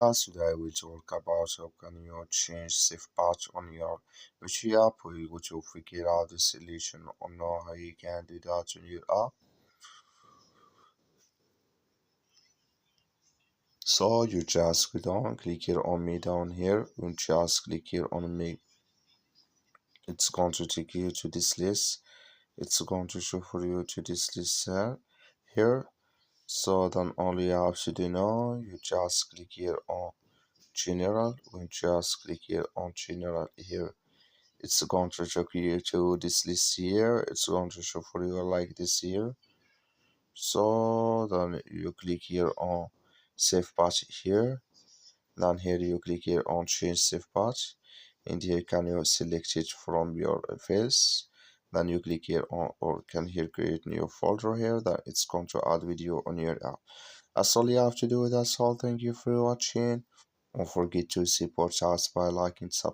Today we'll talk about how can you change safe patch on your Meitu app. We go to figure out the solution on how you can do that on your app. So you just go down, click here on me down here. You just click here on me. It's going to take you to this list. It's going to show for you to this list here. So then all you have to do now, you just click here on general. We just click here on general here. It's going to show you to this list here. It's going to show for you like this here. So then you click here on save patch here. Then here you click here on change save patch, and here can you select it from your files. Then you click here on or can here create new folder here that it's going to add video on your app. That's all you have to do. That's all. Thank you for watching. Don't forget to support us by liking, subscribing.